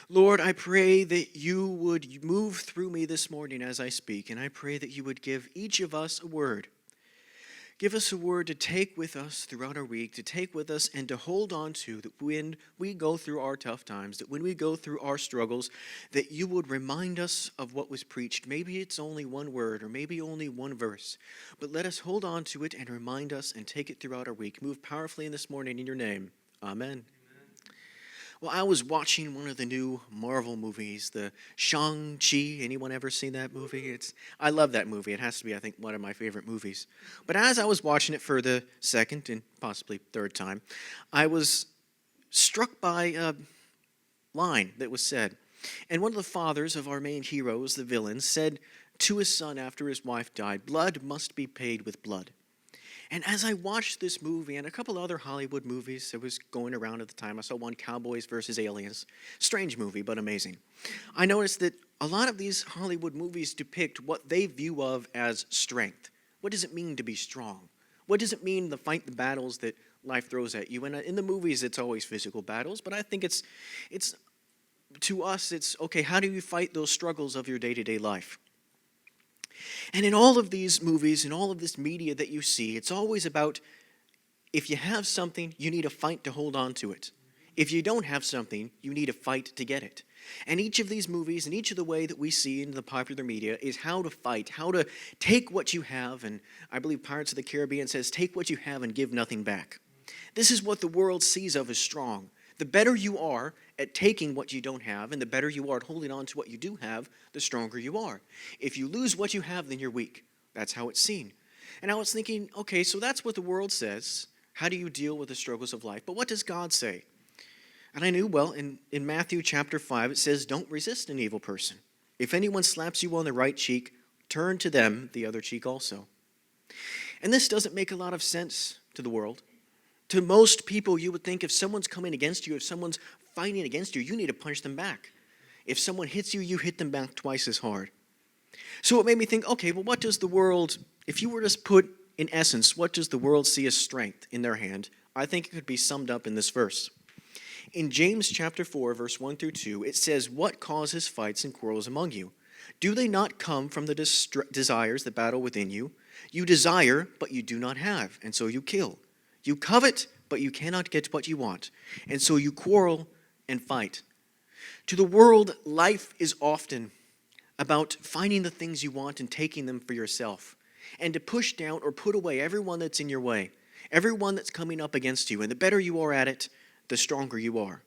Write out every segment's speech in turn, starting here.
Lord, I pray that you would move through me this morning as I speak, and I pray that you would give each of us a word. Give us a word to take with us throughout our week, to take with us and to hold on to, that when we go through our tough times, that when we go through our struggles, that you would remind us of what was preached. Maybe it's only one word or maybe only one verse, but let us hold on to it and remind us and take it throughout our week. Move powerfully in this morning in your name. Amen. Well, I was watching one of the new Marvel movies, the Shang-Chi. Anyone ever seen that movie? I love that movie. It has to be, I think, one of my favorite movies. But as I was watching it for the second and possibly third time, I was struck by a line that was said. And one of the fathers of our main heroes, the villain, said to his son after his wife died, "Blood must be paid with blood." And as I watched this movie and a couple other Hollywood movies that was going around at the time, I saw one, Cowboys versus Aliens. Strange movie, but amazing. I noticed that a lot of these Hollywood movies depict what they view of as strength. What does it mean to be strong? What does it mean to fight the battles that life throws at you? And in the movies, it's always physical battles, but I think it's to us, it's, okay, how do you fight those struggles of your day-to-day life? And in all of these movies, in all of this media that you see, it's always about, if you have something, you need a fight to hold on to it. If you don't have something, you need a fight to get it. And each of these movies and each of the way that we see in the popular media is how to fight, how to take what you have, and I believe Pirates of the Caribbean says, take what you have and give nothing back. This is what the world sees of as strong. The better you are at taking what you don't have, and the better you are at holding on to what you do have, the stronger you are. If you lose what you have, then you're weak. That's how it's seen. And I was thinking, okay, so that's what the world says. How do you deal with the struggles of life? But what does God say? And I knew, well, in Matthew chapter 5, it says, don't resist an evil person. If anyone slaps you on the right cheek, turn to them the other cheek also. And this doesn't make a lot of sense to the world. To most people, you would think if someone's coming against you, if someone's fighting against you, you need to punch them back. If someone hits you, you hit them back twice as hard. So it made me think, okay, well, what does the world, if you were to put, in essence, what does the world see as strength in their hand? I think it could be summed up in this verse. In James chapter 4, verse 1 through 2, it says, "What causes fights and quarrels among you? Do they not come from the desires that battle within you? You desire, but you do not have, and so you kill. You covet, but you cannot get what you want, and so you quarrel and fight." To the world, life is often about finding the things you want and taking them for yourself, and to push down or put away everyone that's in your way, everyone that's coming up against you. And the better you are at it, the stronger you are.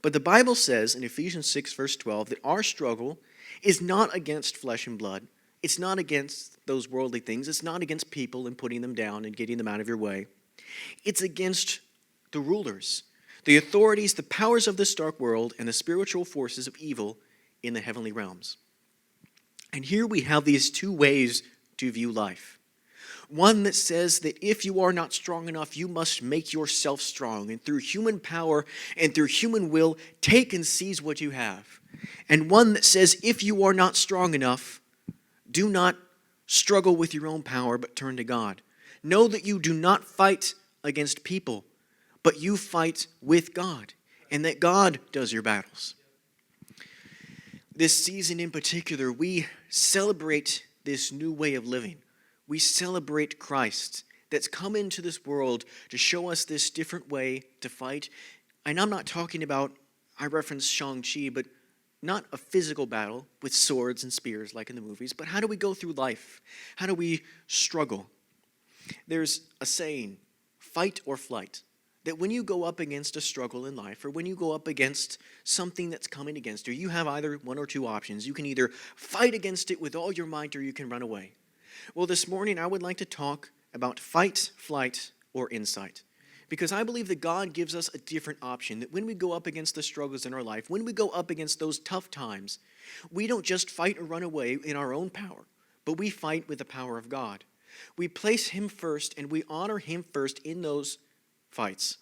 But the Bible says in Ephesians 6, verse 12, that our struggle is not against flesh and blood. It's not against those worldly things. It's not against people and putting them down and getting them out of your way. It's against the rulers, the authorities, the powers of this dark world, and the spiritual forces of evil in the heavenly realms. And here we have these two ways to view life. One that says that if you are not strong enough, you must make yourself strong, and through human power and through human will, take and seize what you have. And one that says if you are not strong enough, do not struggle with your own power, but turn to God. Know that you do not fight against people, but you fight with God, and that God does your battles. This season in particular, we celebrate this new way of living. We celebrate Christ that's come into this world to show us this different way to fight. And I'm not talking about, I referenced Shang-Chi, but not a physical battle with swords and spears like in the movies, but how do we go through life? How do we struggle? There's a saying, fight or flight, that when you go up against a struggle in life, or when you go up against something that's coming against you, you have either one or two options. You can either fight against it with all your might, or you can run away. Well, this morning I would like to talk about fight, flight, or insight. Because I believe that God gives us a different option, that when we go up against the struggles in our life, when we go up against those tough times, we don't just fight or run away in our own power, but we fight with the power of God. We place Him first, and we honor Him first in those fights.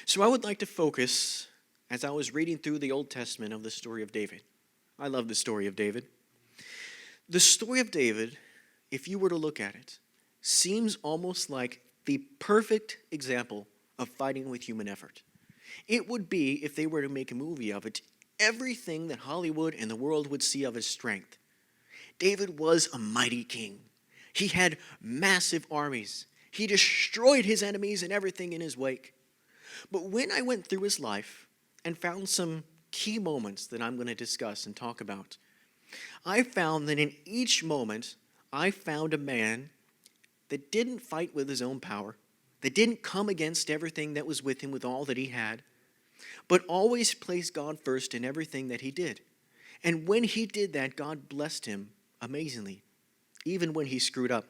So I would like to focus, as I was reading through the Old Testament, of the story of David. I love the story of David. The story of David, if you were to look at it, seems almost like the perfect example of fighting with human effort. It would be, if they were to make a movie of it, everything that Hollywood and the world would see of his strength. David was a mighty king. He had massive armies. He destroyed his enemies and everything in his wake. But when I went through his life and found some key moments that I'm going to discuss and talk about, I found that in each moment, I found a man that didn't fight with his own power, that didn't come against everything that was with him with all that he had, but always placed God first in everything that he did. And when he did that, God blessed him amazingly, even when he screwed up.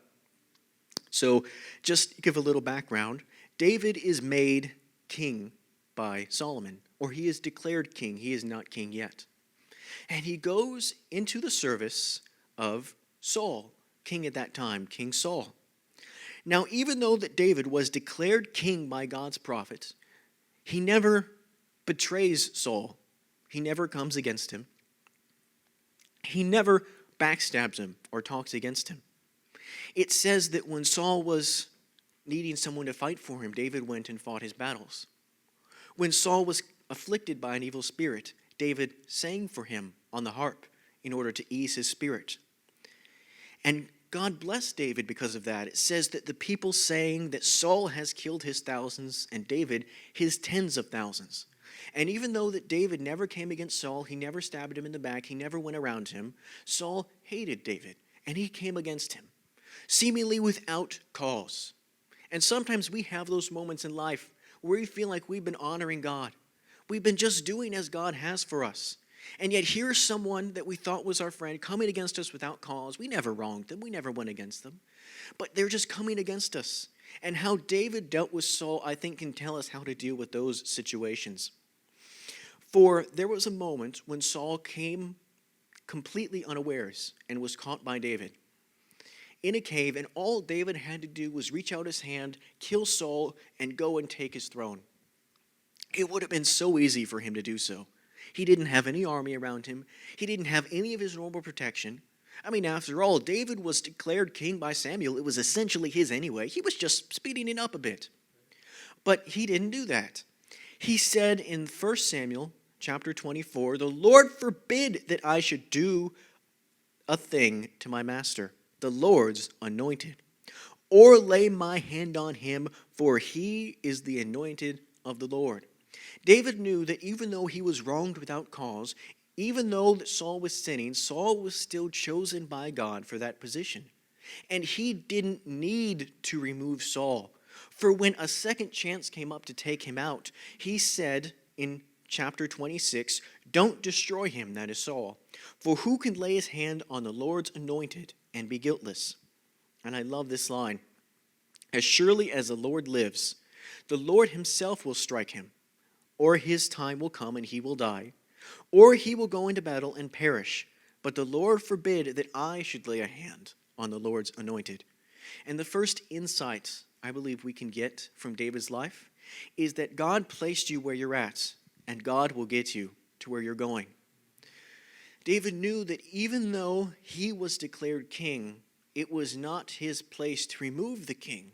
So just to give a little background, David is made king by Solomon, or he is declared king. He is not king yet. And he goes into the service of Saul, king at that time, King Saul. Now, even though that David was declared king by God's prophets, he never betrays Saul. He never comes against him. He never backstabs him or talks against him. It says that when Saul was needing someone to fight for him, David went and fought his battles. When Saul was afflicted by an evil spirit, David sang for him on the harp in order to ease his spirit. And God blessed David because of that. It says that the people saying that Saul has killed his thousands and David his tens of thousands. And even though that David never came against Saul, he never stabbed him in the back, he never went around him, Saul hated David and he came against him, seemingly without cause. And sometimes we have those moments in life where we feel like we've been honoring God. We've been just doing as God has for us. And yet here's someone that we thought was our friend coming against us without cause. We never wronged them. We never went against them. But they're just coming against us. And how David dealt with Saul, I think, can tell us how to deal with those situations. For there was a moment when Saul came completely unawares and was caught by David in a cave, and all David had to do was reach out his hand, kill Saul, and go and take his throne. It would have been so easy for him to do so. He didn't have any army around him. He didn't have any of his normal protection. I mean, after all, David was declared king by Samuel. It was essentially his anyway. He was just speeding it up a bit. But he didn't do that. He said in 1 Samuel chapter 24, "The Lord forbid that I should do a thing to my master, the Lord's anointed, or lay my hand on him, for he is the anointed of the Lord." David knew that even though he was wronged without cause, even though that Saul was sinning, Saul was still chosen by God for that position. And he didn't need to remove Saul. For when a second chance came up to take him out, he said in chapter 26, "Don't destroy him," that is Saul, "for who can lay his hand on the Lord's anointed and be guiltless?" And I love this line. "As surely as the Lord lives, the Lord himself will strike him, or his time will come and he will die, or he will go into battle and perish. But the Lord forbid that I should lay a hand on the Lord's anointed." And the first insight I believe we can get from David's life is that God placed you where you're at, and God will get you to where you're going. David knew that even though he was declared king, it was not his place to remove the king.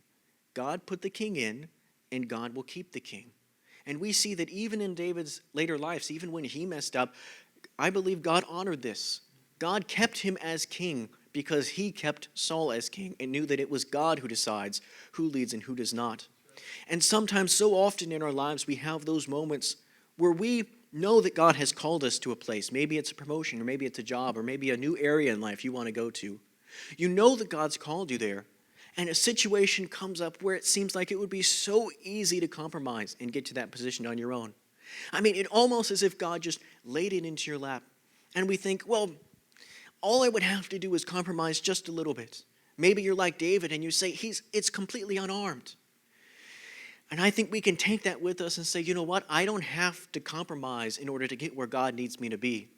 God put the king in, and God will keep the king. And we see that even in David's later lives, even when he messed up, I believe God honored this. God kept him as king because he kept Saul as king and knew that it was God who decides who leads and who does not. And sometimes, so often in our lives, we have those moments where we know that God has called us to a place. Maybe it's a promotion, or maybe it's a job, or maybe a new area in life you want to go to. You know that God's called you there, and a situation comes up where it seems like it would be so easy to compromise and get to that position on your own. I mean, it almost as if God just laid it into your lap. And we think, well, all I would have to do is compromise just a little bit. Maybe you're like David and you say, it's completely unarmed. And I think we can take that with us and say, you know what? I don't have to compromise in order to get where God needs me to be.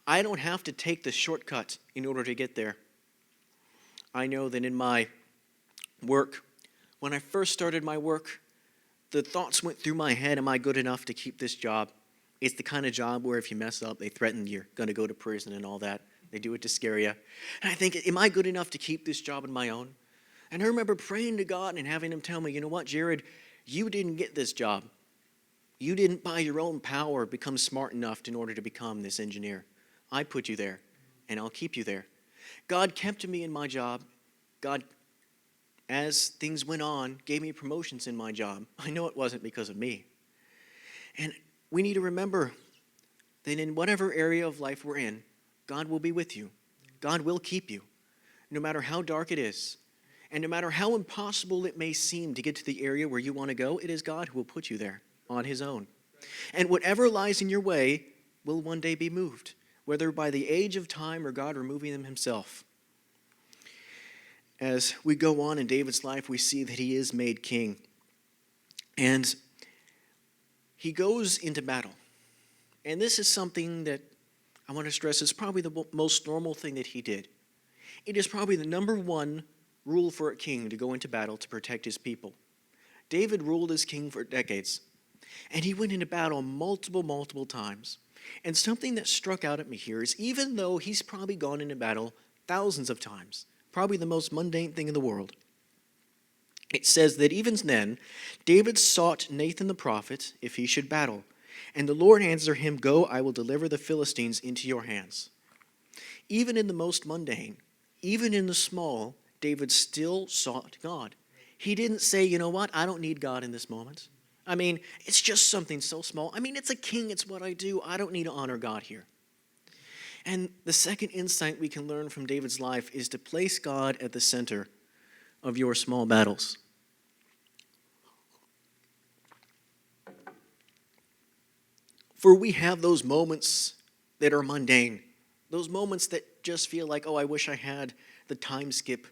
I don't have to take the shortcut in order to get there. I know that in my work, when I first started my work, the thoughts went through my head, am I good enough to keep this job? It's the kind of job where if you mess up, they threaten you're going to go to prison and all that. They do it to scare you. And I think, am I good enough to keep this job on my own? And I remember praying to God and having him tell me, you know what, Jared, you didn't get this job. You didn't by your own power become smart enough in order to become this engineer. I put you there, and I'll keep you there. God kept me in my job. God, as things went on, gave me promotions in my job. I know it wasn't because of me. And we need to remember that in whatever area of life we're in, God will be with you. God will keep you, no matter how dark it is. And no matter how impossible it may seem to get to the area where you want to go, it is God who will put you there on his own. And whatever lies in your way will one day be moved, whether by the age of time or God removing them himself. As we go on in David's life, we see that he is made king. And he goes into battle. And this is something that I want to stress is probably the most normal thing that he did. It is probably the number one rule for a king to go into battle to protect his people. David ruled as king for decades, and he went into battle multiple times. And something that struck out at me here is even though he's probably gone into battle thousands of times, probably the most mundane thing in the world, it says that even then, David sought Nathan the prophet if he should battle. And the Lord answered him, "Go, I will deliver the Philistines into your hands." Even in the most mundane, even in the small, David still sought God. He didn't say, you know what, I don't need God in this moment. I mean, it's just something so small. I mean, it's a king, it's what I do. I don't need to honor God here. And the second insight we can learn from David's life is to place God at the center of your small battles. For we have those moments that are mundane, those moments that just feel like, oh, I wish I had the time skip,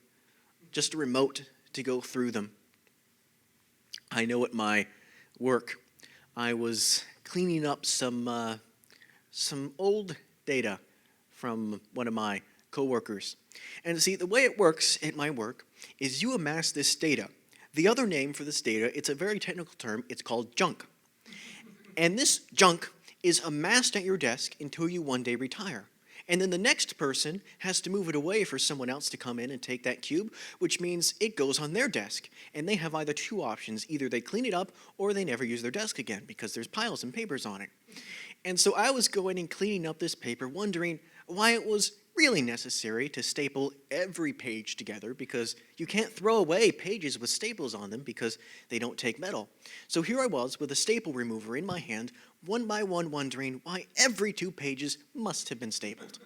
just a remote to go through them. I know at my work, I was cleaning up some old data from one of my coworkers. And see, the way it works at my work is you amass this data. The other name for this data, it's a very technical term, it's called junk. And this junk is amassed at your desk until you one day retire. And then the next person has to move it away for someone else to come in and take that cube, which means it goes on their desk. And they have either two options. Either they clean it up or they never use their desk again because there's piles and papers on it. And so I was going and cleaning up this paper, wondering why it was really necessary to staple every page together, because you can't throw away pages with staples on them because they don't take metal. So here I was with a staple remover in my hand, one by one wondering why every 2 pages must have been stapled.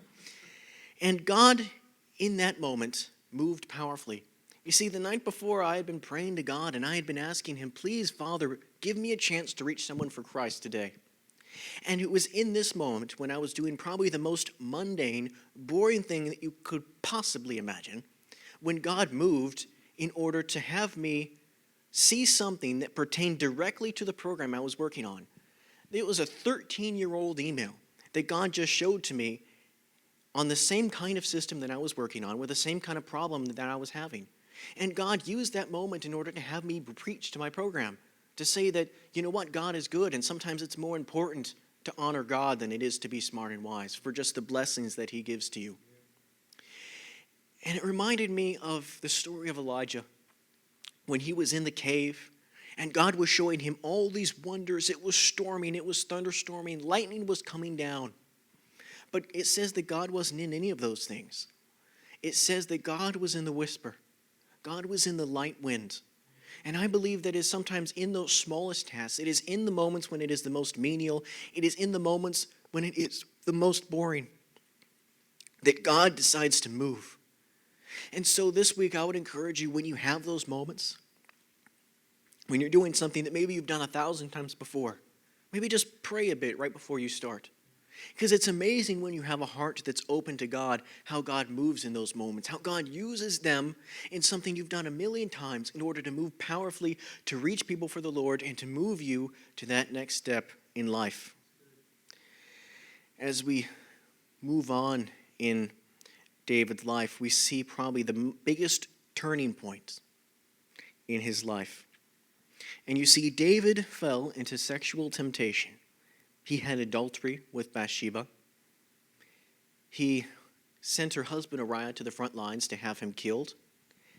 And God, in that moment, moved powerfully. You see, the night before I had been praying to God and I had been asking him, please, Father, give me a chance to reach someone for Christ today. And it was in this moment when I was doing probably the most mundane, boring thing that you could possibly imagine, when God moved in order to have me see something that pertained directly to the program I was working on. It was a 13-year-old email that God just showed to me on the same kind of system that I was working on, with the same kind of problem that I was having. And God used that moment in order to have me preach to my program, to say that, you know what, God is good, and sometimes it's more important to honor God than it is to be smart and wise, for just the blessings that he gives to you. And it reminded me of the story of Elijah, when he was in the cave, and God was showing him all these wonders. It was storming, it was thunderstorming, lightning was coming down. But it says that God wasn't in any of those things. It says that God was in the whisper. God was in the light wind. And I believe that is sometimes in those smallest tasks. It is in the moments when it is the most menial. It is in the moments when it is the most boring that God decides to move. And so this week I would encourage you, when you have those moments, when you're doing something that maybe you've done 1,000 times before, maybe just pray a bit right before you start. Because it's amazing when you have a heart that's open to God, how God moves in those moments, how God uses them in something you've done 1,000,000 times in order to move powerfully, to reach people for the Lord, and to move you to that next step in life. As we move on in David's life, we see probably the biggest turning point in his life. And you see, David fell into sexual temptation. He had adultery with Bathsheba. He sent her husband Uriah to the front lines to have him killed.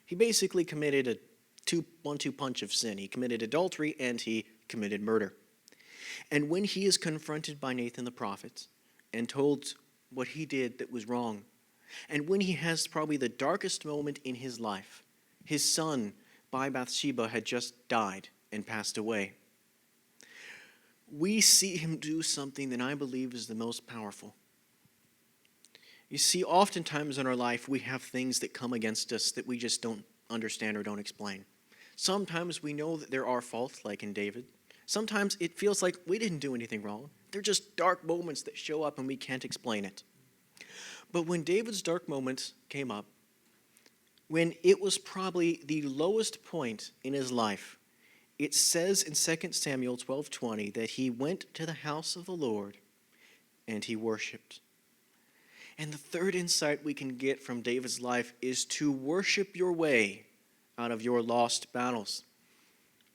He basically committed a 1-2 punch of sin. He committed adultery and he committed murder. And when he is confronted by Nathan the prophet and told what he did that was wrong, and when he has probably the darkest moment in his life, his son by Bathsheba had just died and passed away, we see him do something that I believe is the most powerful. You see, oftentimes in our life, we have things that come against us that we just don't understand or don't explain. Sometimes we know that there are faults, like in David. Sometimes it feels like we didn't do anything wrong. They're just dark moments that show up and we can't explain it. But when David's dark moments came up, when it was probably the lowest point in his life, it says in 2 Samuel 12:20 that he went to the house of the Lord and he worshiped. And the third insight we can get from David's life is to worship your way out of your lost battles.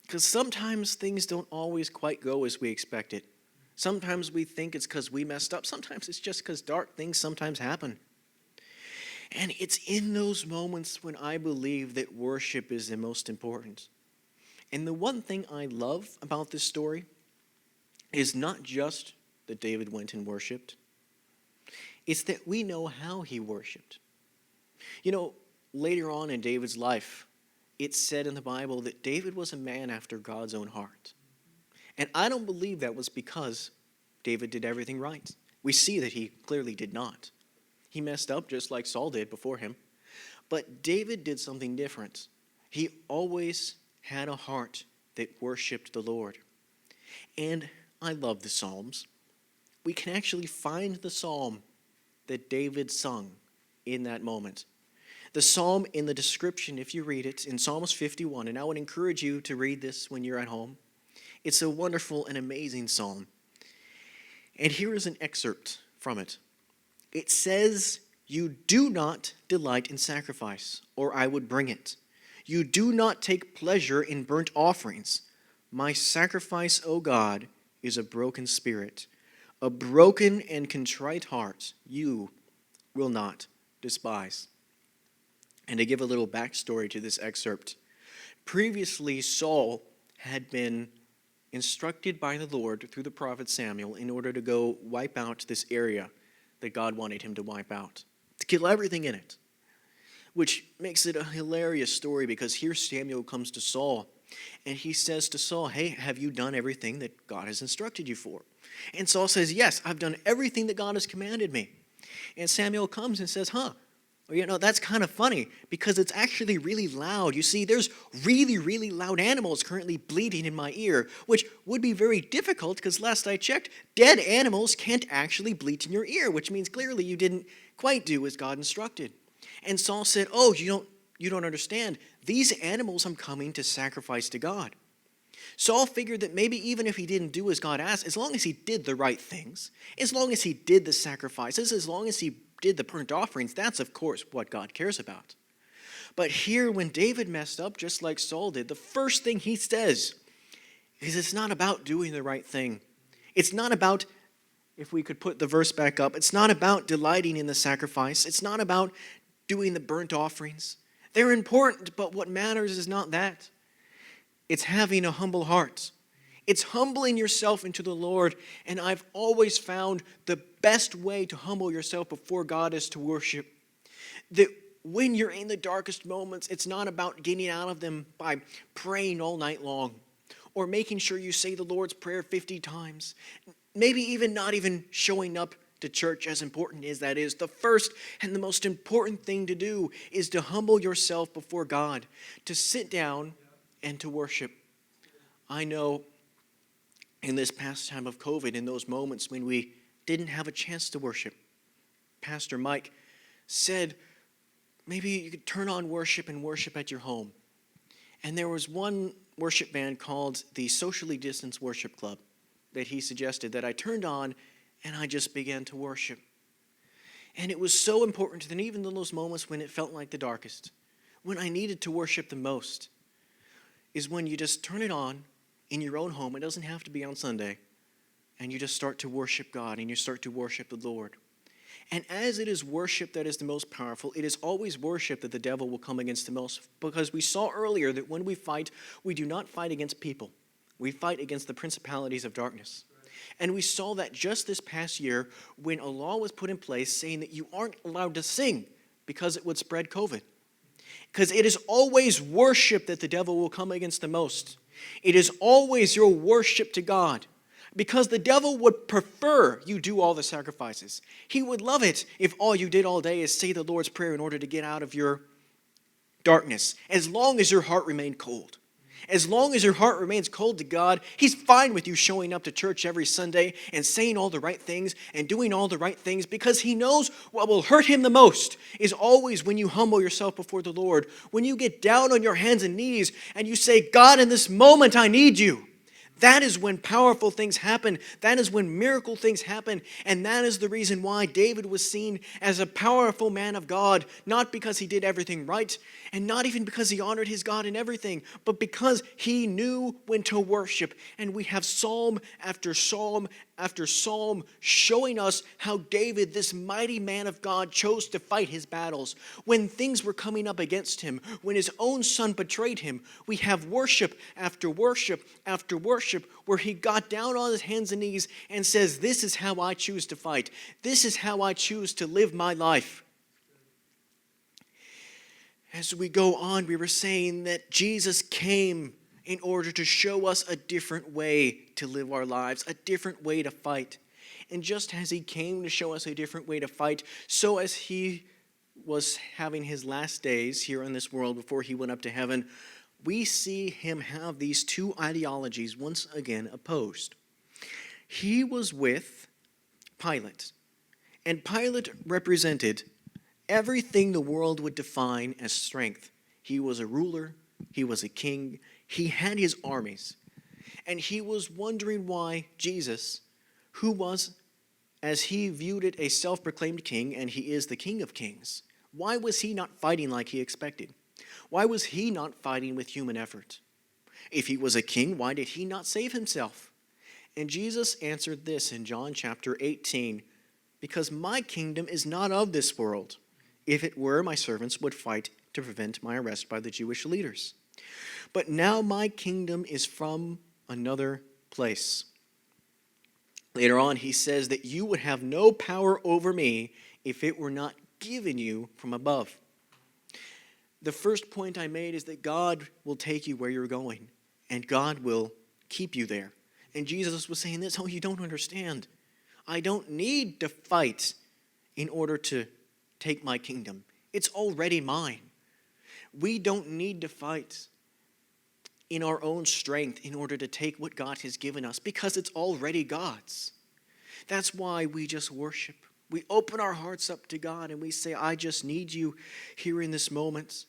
Because sometimes things don't always quite go as we expect it. Sometimes we think it's because we messed up. Sometimes it's just because dark things sometimes happen. And it's in those moments when I believe that worship is the most important. And the one thing I love about this story is not just that David went and worshiped. It's that we know how he worshiped. You know, later on in David's life, it's said in the Bible that David was a man after God's own heart. And I don't believe that was because David did everything right. We see that he clearly did not. He messed up just like Saul did before him. But David did something different. He always had a heart that worshiped the Lord. And I love the Psalms. We can actually find the psalm that David sung in that moment. The psalm in the description, if you read it, in Psalms 51, and I would encourage you to read this when you're at home. It's a wonderful and amazing psalm. And here is an excerpt from it. It says, "You do not delight in sacrifice, or I would bring it. You do not take pleasure in burnt offerings. My sacrifice, O God, is a broken spirit. A broken and contrite heart you will not despise." And to give a little backstory to this excerpt, previously Saul had been instructed by the Lord through the prophet Samuel in order to go wipe out this area that God wanted him to wipe out, to kill everything in it. Which makes it a hilarious story because here Samuel comes to Saul and he says to Saul, "Hey, have you done everything that God has instructed you for?" And Saul says, "Yes, I've done everything that God has commanded me." And Samuel comes and says, "Well, that's kind of funny because it's actually really loud. You see, there's really, really loud animals currently bleating in my ear, which would be very difficult because last I checked, dead animals can't actually bleat in your ear, which means clearly you didn't quite do as God instructed." And Saul said, "Oh, you don't understand. These animals I'm coming to sacrifice to God." Saul figured that maybe even if he didn't do as God asked, as long as he did the right things, as long as he did the sacrifices, as long as he did the burnt offerings, that's of course what God cares about. But here when David messed up, just like Saul did, the first thing he says is it's not about doing the right thing. It's not about, if we could put the verse back up, it's not about delighting in the sacrifice. It's not about doing the burnt offerings. They're important, but what matters is not that. It's having a humble heart. It's humbling yourself into the Lord. And I've always found the best way to humble yourself before God is to worship. That when you're in the darkest moments, it's not about getting out of them by praying all night long or making sure you say the Lord's Prayer 50 times. Maybe even not even showing up to church, as important as that is. The first and the most important thing to do is to humble yourself before God, to sit down and to worship. I know in this past time of COVID, in those moments when we didn't have a chance to worship, Pastor Mike said, maybe you could turn on worship and worship at your home. And there was one worship band called the Socially Distanced Worship Club that he suggested that I turned on and I just began to worship. And it was so important that even in those moments when it felt like the darkest, when I needed to worship the most, is when you just turn it on in your own home. It doesn't have to be on Sunday. And you just start to worship God and you start to worship the Lord. And as it is worship that is the most powerful, it is always worship that the devil will come against the most. Because we saw earlier that when we fight, we do not fight against people. We fight against the principalities of darkness. And we saw that just this past year when a law was put in place saying that you aren't allowed to sing because it would spread COVID. Because it is always worship that the devil will come against the most. It is always your worship to God. Because the devil would prefer you do all the sacrifices. He would love it if all you did all day is say the Lord's Prayer in order to get out of your darkness, as long as your heart remained cold. As long as your heart remains cold to God, he's fine with you showing up to church every Sunday and saying all the right things and doing all the right things, because he knows what will hurt him the most is always when you humble yourself before the Lord, when you get down on your hands and knees and you say, God, in this moment I need you. That is when powerful things happen. That is when miracle things happen. And that is the reason why David was seen as a powerful man of God, not because he did everything right, and not even because he honored his God in everything, but because he knew when to worship. And we have psalm after psalm after psalm showing us how David, this mighty man of God, chose to fight his battles. When things were coming up against him, when his own son betrayed him, we have worship after worship after worship where he got down on his hands and knees and says, this is how I choose to fight. This is how I choose to live my life. As we go on, we were saying that Jesus came in order to show us a different way to live our lives, a different way to fight. And just as he came to show us a different way to fight, so as he was having his last days here in this world before he went up to heaven, we see him have these two ideologies once again opposed. He was with Pilate, and Pilate represented everything the world would define as strength. He was a ruler, he was a king, he had his armies, and he was wondering why Jesus, who was, as he viewed it, a self-proclaimed king, and he is the King of Kings, why was he not fighting like he expected? Why was he not fighting with human effort? If he was a king, why did he not save himself? And Jesus answered this in John chapter 18, because my kingdom is not of this world. If it were, my servants would fight to prevent my arrest by the Jewish leaders. But now my kingdom is from another place. Later on, he says that you would have no power over me if it were not given you from above. The first point I made is that God will take you where you're going, and God will keep you there. And Jesus was saying this, oh, you don't understand. I don't need to fight in order to take my kingdom. It's already mine. We don't need to fight in our own strength in order to take what God has given us, because it's already God's. That's why we just worship. We open our hearts up to God and we say, I just need you here in this moment.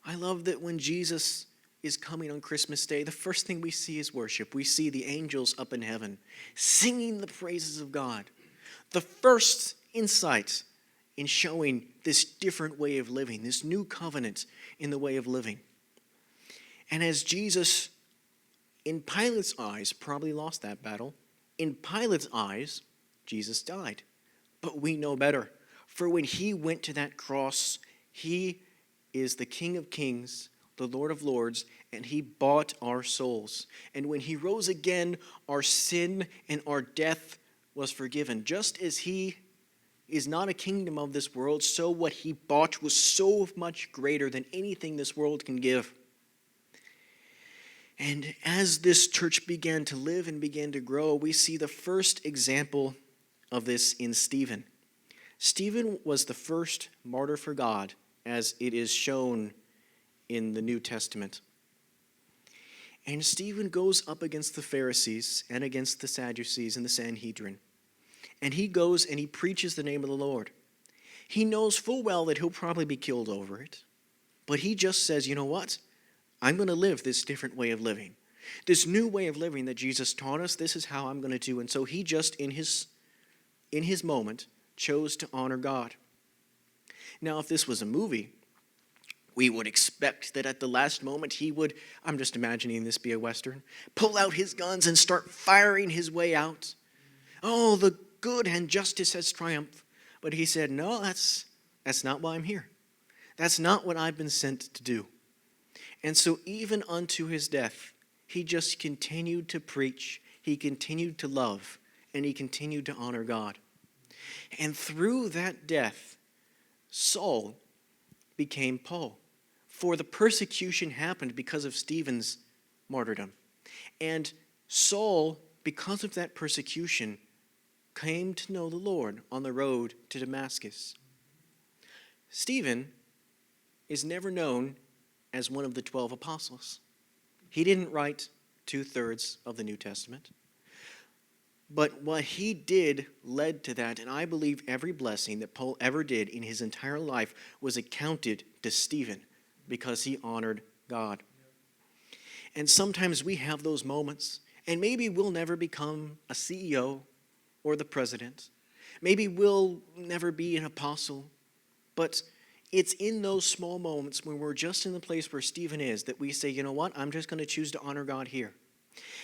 I love that when Jesus is coming on Christmas Day, the first thing we see is worship. We see the angels up in heaven singing the praises of God. The first insight in showing this different way of living, this new covenant in the way of living. And as Jesus, in Pilate's eyes, probably lost that battle, in Pilate's eyes, Jesus died. But we know better. For when he went to that cross, he is the King of Kings, the Lord of Lords, and he bought our souls. And when he rose again, our sin and our death was forgiven. Just as he is not a kingdom of this world, so what he bought was so much greater than anything this world can give. And as this church began to live and began to grow, we see the first example of this in Stephen. Stephen was the first martyr for God, as it is shown in the New Testament. And Stephen goes up against the Pharisees and against the Sadducees and the Sanhedrin. And he goes and he preaches the name of the Lord. He knows full well that he'll probably be killed over it. But he just says, you know what? I'm going to live this different way of living. This new way of living that Jesus taught us, this is how I'm going to do. And so he just, in his moment, chose to honor God. Now, if this was a movie, we would expect that at the last moment he would, I'm just imagining this be a Western, pull out his guns and start firing his way out. Oh, the good and justice has triumphed. But he said, no, that's not why I'm here. That's not what I've been sent to do. And so even unto his death, he just continued to preach. he continued to love and he continued to honor God. And through that death, Saul became Paul. For the persecution happened because of Stephen's martyrdom. And Saul, because of that persecution, came to know the Lord on the road to Damascus. Stephen is never known as one of the 12 apostles. He didn't write 2/3 of the New Testament. But what he did led to that, and I believe every blessing that Paul ever did in his entire life was accounted to Stephen because he honored God. And sometimes we have those moments, and maybe we'll never become a CEO or the president. Maybe we'll never be an apostle, but it's in those small moments when we're just in the place where Stephen is that we say, you know what, I'm just going to choose to honor God here.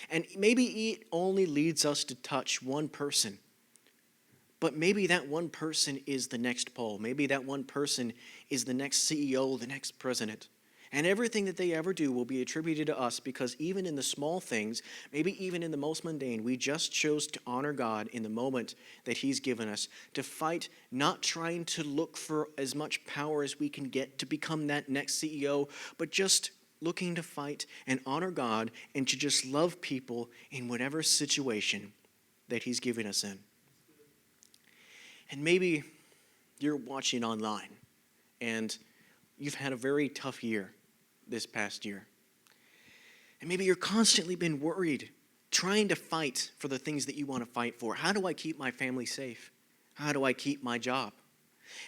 And maybe it only leads us to touch one person, but maybe that one person is the next Paul. Maybe that one person is the next CEO, the next president. And everything that they ever do will be attributed to us because even in the small things, maybe even in the most mundane, we just chose to honor God in the moment that he's given us, to fight, not trying to look for as much power as we can get to become that next CEO, but just looking to fight and honor God and to just love people in whatever situation that he's given us in. And maybe you're watching online and you've had a very tough year this past year. And maybe you're constantly been worried, trying to fight for the things that you want to fight for. How do I keep my family safe? How do I keep my job?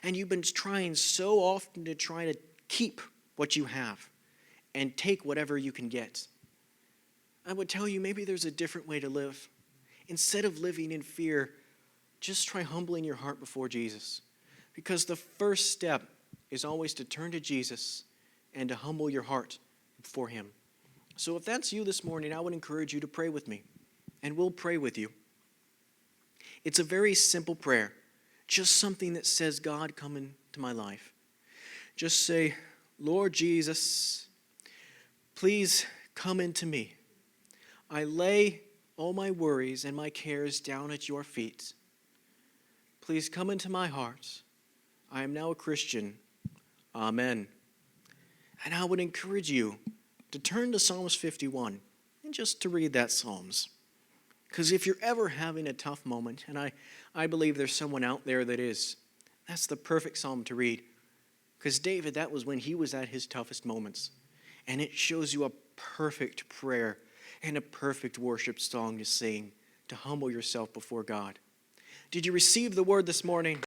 And you've been trying so often to try to keep what you have and take whatever you can get. I would tell you maybe there's a different way to live. Instead of living in fear, just try humbling your heart before Jesus. Because the first step is always to turn to Jesus and to humble your heart before him. So if that's you this morning, I would encourage you to pray with me, and we'll pray with you. It's a very simple prayer, just something that says, God, come into my life. Just say, Lord Jesus, please come into me. I lay all my worries and my cares down at your feet. Please come into my heart. I am now a Christian. Amen. And I would encourage you to turn to Psalms 51 and just to read that Psalms. Because if you're ever having a tough moment, and I believe there's someone out there that is, that's the perfect psalm to read. Because David, that was when he was at his toughest moments. And it shows you a perfect prayer and a perfect worship song to sing, to humble yourself before God. Did you receive the word this morning?